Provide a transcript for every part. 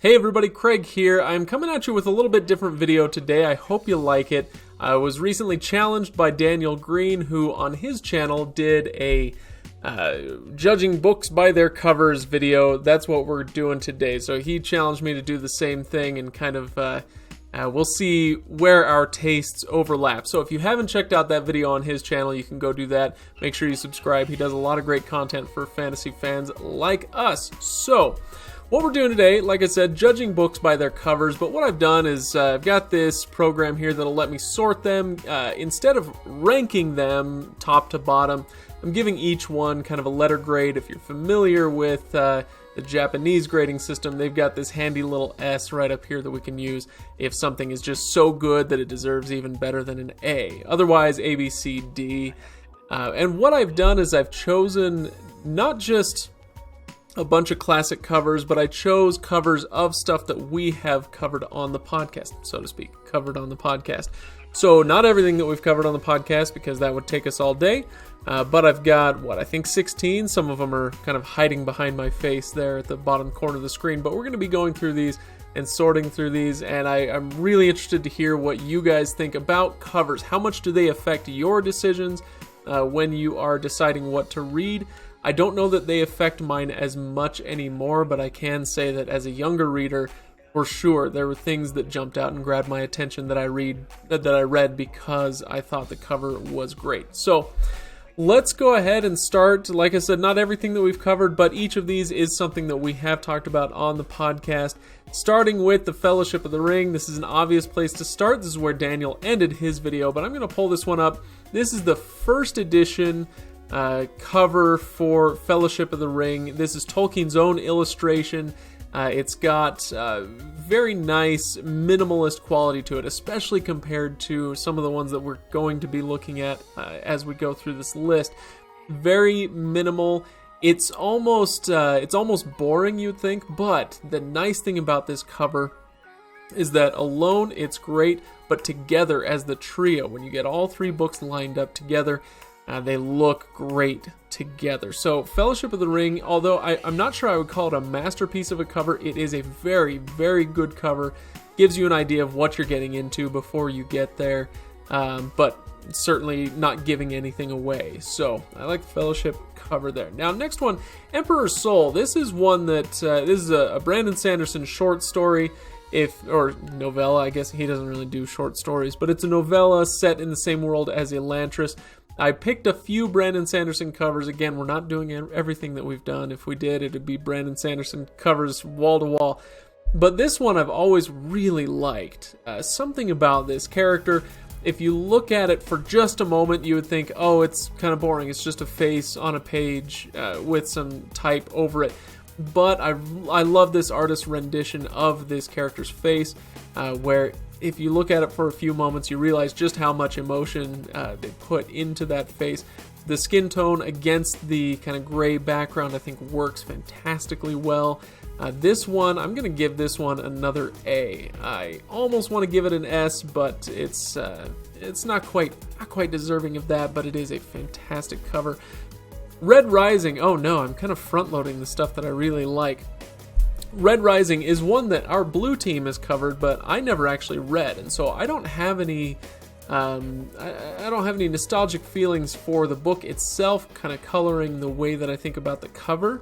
Hey everybody, Craig here. I'm coming at you with a little bit different video today. I hope you like it. I was recently challenged by Daniel Greene, who on his channel did a judging books by their covers video. That's what we're doing today. So he challenged me to do the same thing and kind of, we'll see where our tastes overlap. So if you haven't checked out that video on his channel, you can go do that. Make sure you subscribe. He does a lot of great content for fantasy fans like us. So what we're doing today, like I said, judging books by their covers, but what I've done is I've got this program here that'll let me sort them. Instead of ranking them top to bottom, I'm giving each one kind of a letter grade. If you're familiar with the Japanese grading system, they've got this handy little S right up here that we can use if something is just so good that it deserves even better than an A. Otherwise, A, B, C, D. And what I've done is I've chosen not just a bunch of classic covers, but I chose covers of stuff that we have covered on the podcast, so to speak, covered on the podcast. So not everything that we've covered on the podcast, because that would take us all day, but I've got, I think 16. Some of them are kind of hiding behind my face there at the bottom corner of the screen, but we're going to be going through these and sorting through these, and I'm really interested to hear what you guys think about covers. How much do they affect your decisions when you are deciding what to read? I don't know that they affect mine as much anymore, but I can say that as a younger reader, for sure, there were things that jumped out and grabbed my attention that I read because I thought the cover was great. So let's go ahead and start. Like I said, not everything that we've covered, but each of these is something that we have talked about on the podcast. Starting with the Fellowship of the Ring, this is an obvious place to start. This is where Daniel ended his video, but I'm going to pull this one up. This is the first edition cover for Fellowship of the Ring. This is Tolkien's own illustration. It's got very nice minimalist quality to it, especially compared to some of the ones that we're going to be looking at as we go through this list. Very minimal. It's almost boring, you'd think, but the nice thing about this cover is that alone it's great, but together as the trio, when you get all three books lined up together, they look great together. So Fellowship of the Ring, although I'm not sure I would call it a masterpiece of a cover, it is a very, very good cover. Gives you an idea of what you're getting into before you get there, but certainly not giving anything away. So I like the Fellowship cover there. Now, next one, Emperor's Soul. This is one that, this is a Brandon Sanderson short story. Or novella, I guess he doesn't really do short stories, but it's a novella set in the same world as Elantris. I picked a few Brandon Sanderson covers. Again, we're not doing everything that we've done. If we did, it'd be Brandon Sanderson covers wall to wall. But this one I've always really liked. Something about this character, if you look at it for just a moment, you would think, oh, it's kind of boring. It's just a face on a page with some type over it. But I love this artist's rendition of this character's face, where if you look at it for a few moments, you realize just how much emotion they put into that face. The skin tone against the kind of gray background, I think, works fantastically well. This one, I'm going to give this one another A. I almost want to give it an S, but it's not quite deserving of that, but it is a fantastic cover. Red Rising, oh no, I'm kind of front-loading the stuff that I really like. Red Rising is one that our blue team has covered, but I never actually read, and so I don't have any I don't have any nostalgic feelings for the book itself, kind of coloring the way that I think about the cover.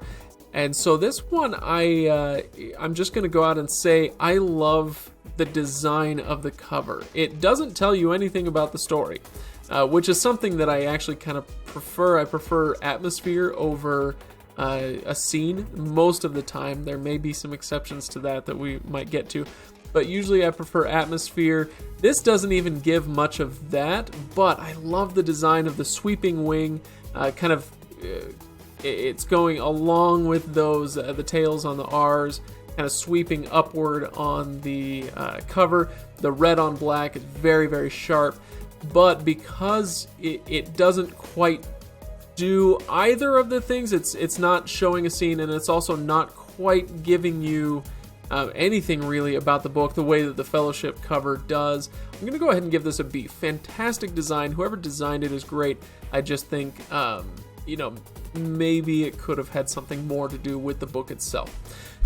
And so this one, I'm just going to go out and say I love the design of the cover. It doesn't tell you anything about the story, which is something that I actually kind of prefer. I prefer atmosphere over a scene most of the time. There may be some exceptions to that we might get to, but usually I prefer atmosphere. This doesn't even give much of that, but I love the design of the sweeping wing, it's going along with those the tails on the R's, kind of sweeping upward on the cover. The red on black is very, very sharp, but because it doesn't quite do either of the things, it's not showing a scene, and it's also not quite giving you anything really about the book the way that the Fellowship cover does. I'm going to go ahead and give this a B. Fantastic design. Whoever designed it is great. I just think maybe it could have had something more to do with the book itself.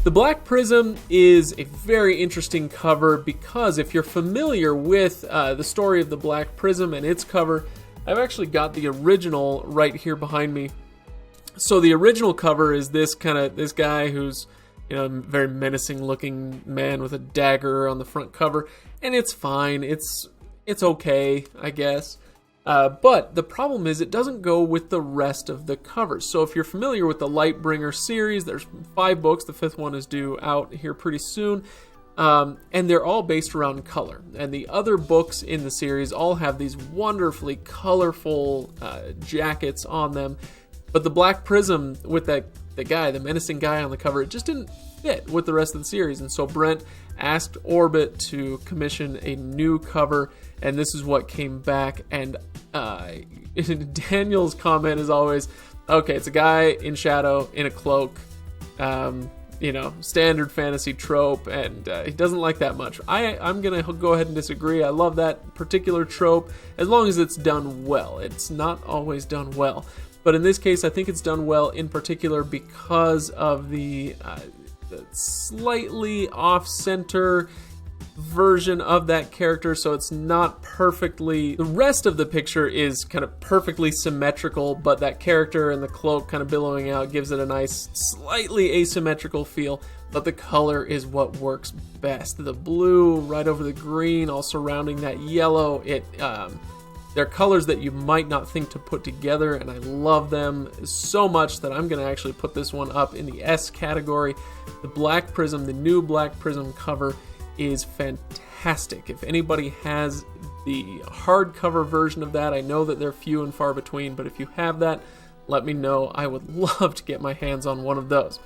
The Black Prism is a very interesting cover because if you're familiar with the story of the Black Prism and its cover, I've actually got the original right here behind me. So the original cover is this guy who's a very menacing looking man with a dagger on the front cover, and it's fine. It's okay, I guess. But the problem is it doesn't go with the rest of the covers. So if you're familiar with the Lightbringer series, there's 5 books. The 5th one is due out here pretty soon. And they're all based around color. And the other books in the series all have these wonderfully colorful jackets on them. But the Black Prism with the menacing guy on the cover, it just didn't fit with the rest of the series. And so Brent asked Orbit to commission a new cover, and this is what came back. And Daniel's comment is always, okay, it's a guy in shadow in a cloak, standard fantasy trope, and he doesn't like that much. I'm gonna go ahead and disagree. I love that particular trope as long as it's done well. It's not always done well, but in this case I think it's done well, in particular because of the slightly off-center version of that character, so it's not perfectly, the rest of the picture is kind of perfectly symmetrical, but that character and the cloak kind of billowing out gives it a nice slightly asymmetrical feel. But the color is what works best. The blue right over the green, all surrounding that yellow, they're colors that you might not think to put together, and I love them so much that I'm going to actually put this one up in the S category. The Black Prism, the new Black Prism cover, is fantastic. If anybody has the hardcover version of that, I know that they're few and far between, but if you have that, let me know. I would love to get my hands on one of those.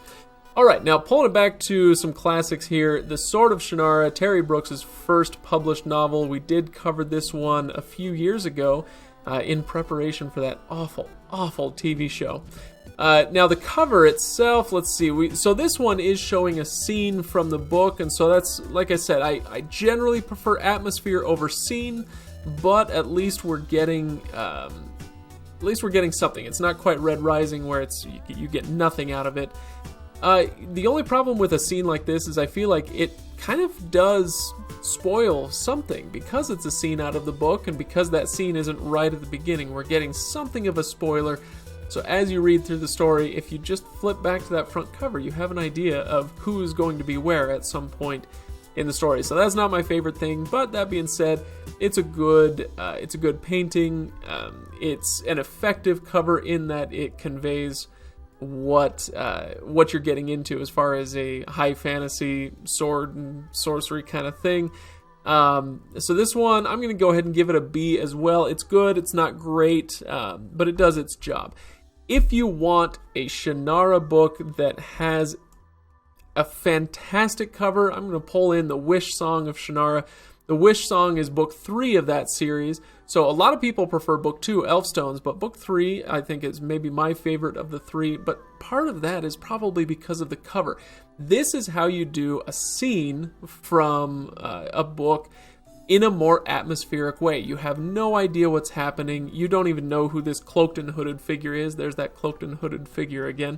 Alright, now pulling it back to some classics here. The Sword of Shannara, Terry Brooks' first published novel. We did cover this one a few years ago in preparation for that awful TV show. Now the cover itself, let's see, so this one is showing a scene from the book, and so that's, like I said, I generally prefer atmosphere over scene, but at least we're getting something. It's not quite Red Rising where you get nothing out of it. The only problem with a scene like this is I feel like it kind of does spoil something because it's a scene out of the book, and because that scene isn't right at the beginning, we're getting something of a spoiler. So as you read through the story, if you just flip back to that front cover, you have an idea of who is going to be where at some point in the story. So that's not my favorite thing, but that being said, it's a good painting. It's an effective cover in that it conveys what you're getting into as far as a high fantasy sword and sorcery kind of thing. So this one, I'm going to go ahead and give it a B as well. It's good, it's not great, but it does its job. If you want a Shannara book that has a fantastic cover, I'm going to pull in the Wishsong of Shannara. The Wishsong is book 3 of that series. So a lot of people prefer book 2, Elfstones, but book 3 I think is maybe my favorite of the 3, but part of that is probably because of the cover. This is how you do a scene from a book in a more atmospheric way. You have no idea what's happening. You don't even know who this cloaked and hooded figure is. There's that cloaked and hooded figure again.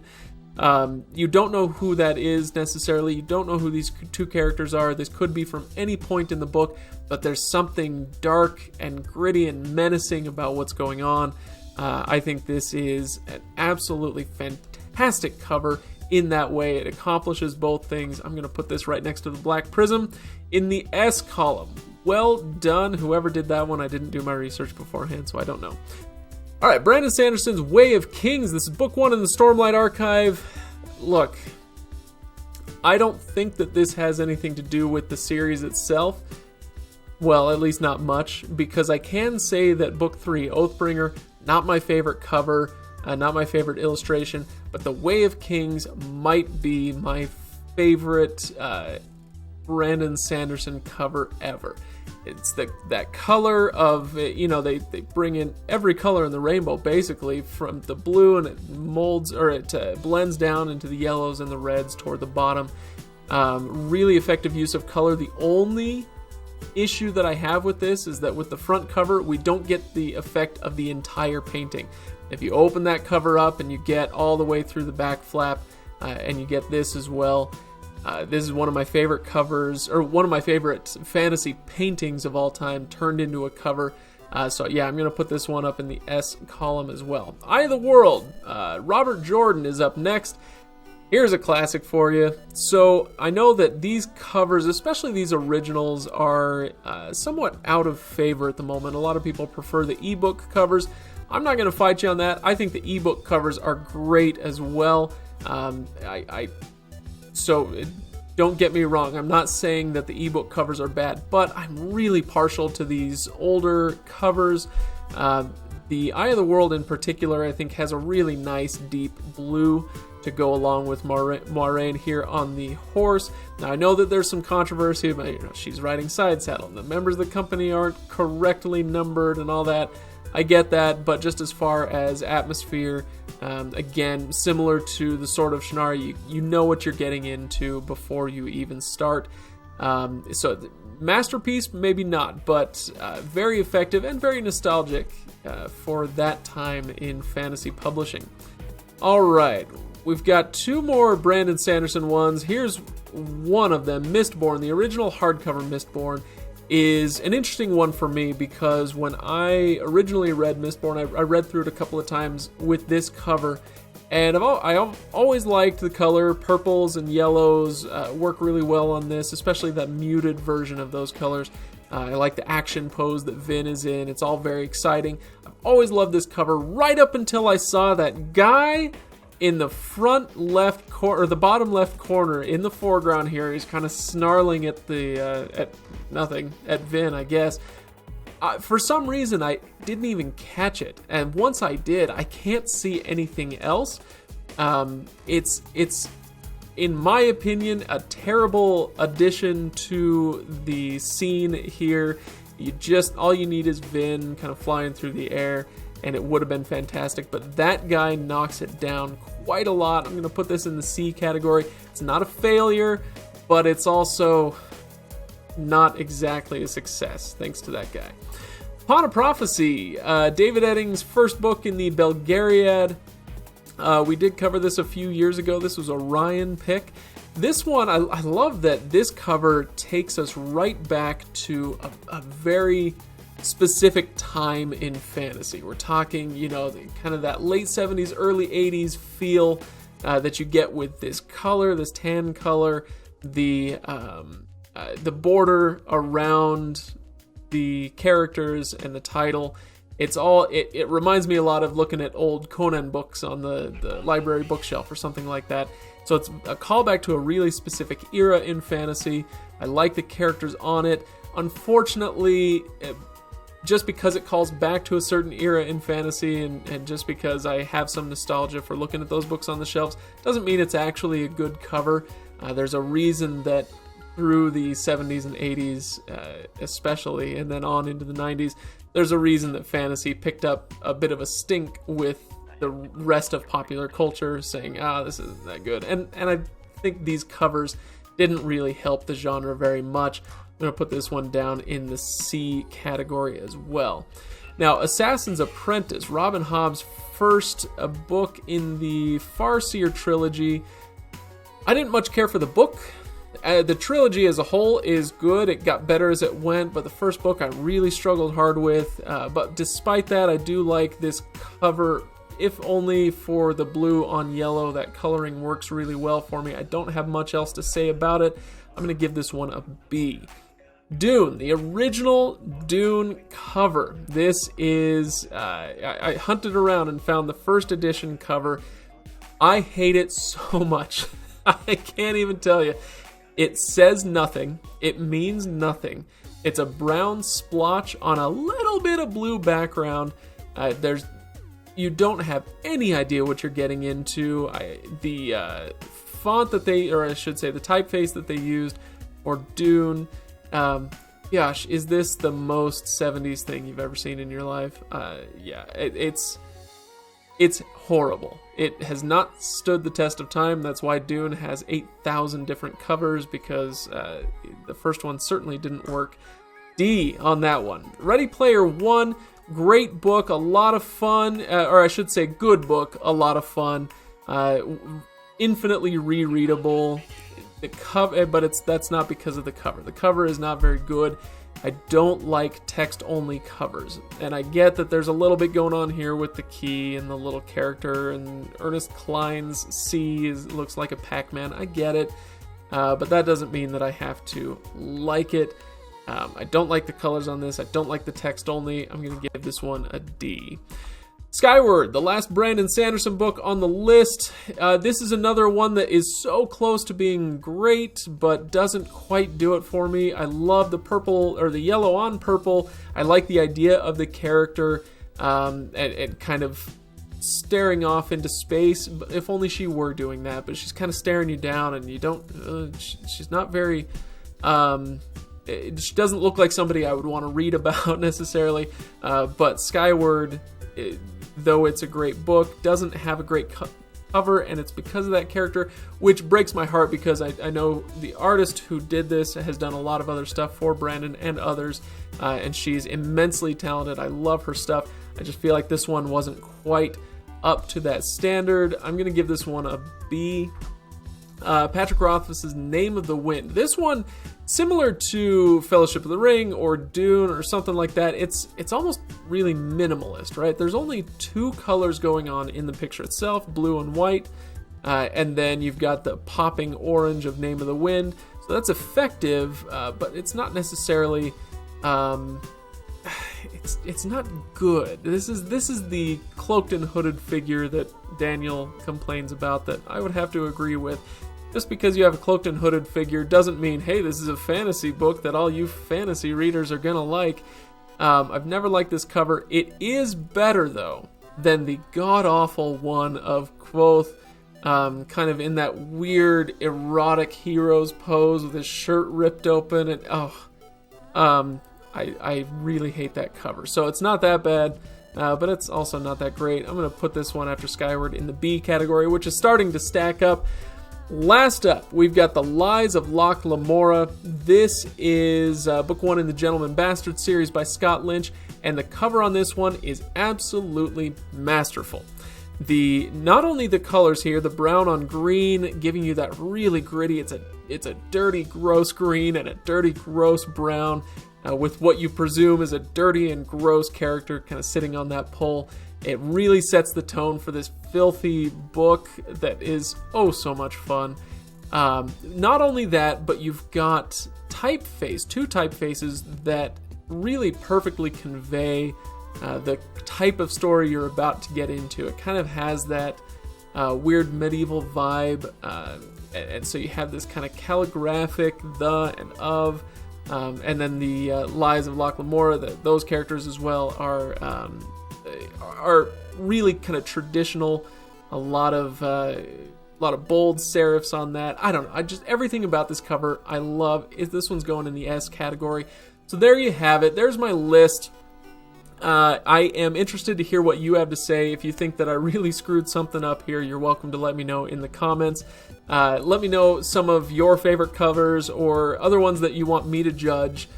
You don't know who that is necessarily. You don't know who these two characters are. This could be from any point in the book, but there's something dark and gritty and menacing about what's going on. I think this is an absolutely fantastic cover in that way. It accomplishes both things. I'm going to put this right next to the Black Prism in the S column. Well done, whoever did that one. I didn't do my research beforehand, so I don't know. All right, Brandon Sanderson's Way of Kings. This is book 1 in the Stormlight Archive. Look, I don't think that this has anything to do with the series itself. Well, at least not much, because I can say that book 3, Oathbringer, not my favorite cover, not my favorite illustration, but the Way of Kings might be my favorite Brandon Sanderson cover ever. It's that color of, they bring in every color in the rainbow, basically, from the blue, and it blends down into the yellows and the reds toward the bottom. Really effective use of color. The only issue that I have with this is that with the front cover, we don't get the effect of the entire painting. If you open that cover up and you get all the way through the back flap, and you get this as well, this is one of my favorite covers, or one of my favorite fantasy paintings of all time turned into a cover. So yeah, I'm going to put this one up in the S column as well. Eye of the World, Robert Jordan is up next. Here's a classic for you. So I know that these covers, especially these originals, are somewhat out of favor at the moment. A lot of people prefer the ebook covers. I'm not going to fight you on that. I think the ebook covers are great as well. So don't get me wrong. I'm not saying that the ebook covers are bad, but I'm really partial to these older covers. The Eye of the World in particular, I think, has a really nice deep blue to go along with Moiraine here on the horse. Now, I know that there's some controversy, but she's riding side saddle. The members of the company aren't correctly numbered and all that. I get that, but just as far as atmosphere, again, similar to the Sword of Shannara, you know what you're getting into before you even start. So, masterpiece, maybe not, but very effective and very nostalgic for that time in fantasy publishing. All right, we've got two more Brandon Sanderson ones. Here's one of them, Mistborn, the original hardcover Mistborn. Is an interesting one for me because when I originally read Mistborn, I read through it a couple of times with this cover, and I've always liked the color. Purples and yellows work really well on this, especially that muted version of those colors. I like the action pose that Vin is in. It's all very exciting. I've always loved this cover right up until I saw that guy in the front left corner, or the bottom left corner in the foreground here. He's kind of snarling at at Vin, I guess. For some reason, I didn't even catch it, and once I did, I can't see anything else. It's in my opinion a terrible addition to the scene here. All you need is Vin kind of flying through the air, and it would have been fantastic, but that guy knocks it down quite a lot. I'm going to put this in the C category. It's not a failure, but it's also not exactly a success, thanks to that guy. Pawn of Prophecy, David Eddings' first book in the Belgariad. We did cover this a few years ago. This was a Ryan pick. This one, I love that this cover takes us right back to a very specific time in fantasy. We're talking, kind of that late 70s, early 80s feel that you get with this color, this tan color, the border around the characters and the title. It reminds me a lot of looking at old Conan books on the library bookshelf or something like that. So it's a callback to a really specific era in fantasy. I like the characters on it. Unfortunately, just because it calls back to a certain era in fantasy, and just because I have some nostalgia for looking at those books on the shelves, doesn't mean it's actually a good cover. There's a reason that through the 70s and 80s especially, and then on into the 90s, there's a reason that fantasy picked up a bit of a stink with the rest of popular culture, saying, this isn't that good. And I think these covers didn't really help the genre very much. I'm going to put this one down in the C category as well. Now, Assassin's Apprentice, Robin Hobb's first book in the Farseer trilogy. I didn't much care for the book. The trilogy as a whole is good. It got better as it went, but the first book I really struggled hard with. But despite that, I do like this cover, if only for the blue on yellow. That coloring works really well for me. I don't have much else to say about it. I'm going to give this one a B. Dune, the original Dune cover. This is, I hunted around and found the first edition cover. I hate it so much. I can't even tell you. It says nothing. It means nothing. It's a brown splotch on a little bit of blue background. You don't have any idea what you're getting into. The font that the typeface that they used for Dune. Gosh, is this the most 70s thing you've ever seen in your life? It's horrible. It has not stood the test of time. That's why Dune has 8,000 different covers, because the first one certainly didn't work. D on that one. Ready Player One, great book, a lot of fun, or I should say good book, a lot of fun, infinitely rereadable. The cover, but that's not because of the cover. The cover is not very good. I don't like text-only covers, and I get that there's a little bit going on here with the key and the little character, and Ernest Cline's C looks like a Pac-Man. I get it, but that doesn't mean that I have to like it. I don't like the colors on this. I don't like the text only. I'm going to give this one a D. Skyward, the last Brandon Sanderson book on the list. This is another one that is so close to being great, but doesn't quite do it for me. I love the purple, or the yellow on purple. I like the idea of the character and kind of staring off into space. If only she were doing that, but she's kind of staring you down, and you don't. She's not very. She doesn't look like somebody I would want to read about necessarily, but Skyward, though it's a great book, doesn't have a great cover, and it's because of that character, which breaks my heart because I know the artist who did this has done a lot of other stuff for Brandon and others, and she's immensely talented. I love her stuff. I just feel like this one wasn't quite up to that standard. I'm going to give this one a B. Patrick Rothfuss's Name of the Wind. This one, similar to Fellowship of the Ring or Dune or something like that, it's almost really minimalist, right? There's only two colors going on in the picture itself, blue and white, and then you've got the popping orange of Name of the Wind. So that's effective, but it's not necessarily. It's not good. This is the cloaked and hooded figure that Daniel complains about that I would have to agree with. Just because you have a cloaked and hooded figure doesn't mean, hey, this is a fantasy book that all you fantasy readers are gonna like. I've never liked this cover. It is better, though, than the god-awful one of Quoth, kind of in that weird erotic hero's pose with his shirt ripped open. And I really hate that cover. So it's not that bad, but it's also not that great. I'm going to put this one after Skyward in the B category, which is starting to stack up. Last up, we've got The Lies of Locke Lamora. This is book 1 in the Gentleman Bastard series by Scott Lynch, and the cover on this one is absolutely masterful. Not only the colors here, the brown on green, giving you that really gritty, it's a dirty, gross green and a dirty, gross brown, with what you presume is a dirty and gross character kind of sitting on that pole. It really sets the tone for this filthy book that is oh so much fun. Not only that, but you've got two typefaces that really perfectly convey the type of story you're about to get into. It kind of has that weird medieval vibe, and so you have this kind of calligraphic the and of, and then the Lies of Locke Lamora. Those characters as well are really kind of traditional. A lot of bold serifs on that. I don't know. Everything about this cover I love. This one's going in the S category. So there you have it. There's my list. I am interested to hear what you have to say. If you think that I really screwed something up here, you're welcome to let me know in the comments. Let me know some of your favorite covers or other ones that you want me to judge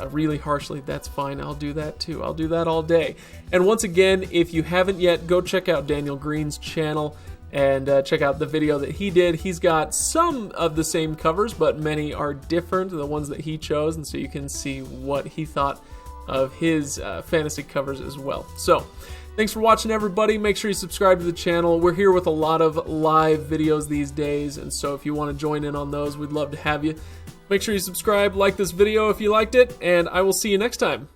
really harshly. That's fine. I'll do that too. I'll do that all day. And once again, if you haven't yet, go check out Daniel Greene's channel and check out the video that he did. He's got some of the same covers, but many are different, the ones that he chose, and so you can see what he thought of his fantasy covers as well. So thanks for watching, everybody. Make sure you subscribe to the channel. We're here with a lot of live videos these days, and so if you want to join in on those, we'd love to have you. Make sure you subscribe, like this video if you liked it, and I will see you next time.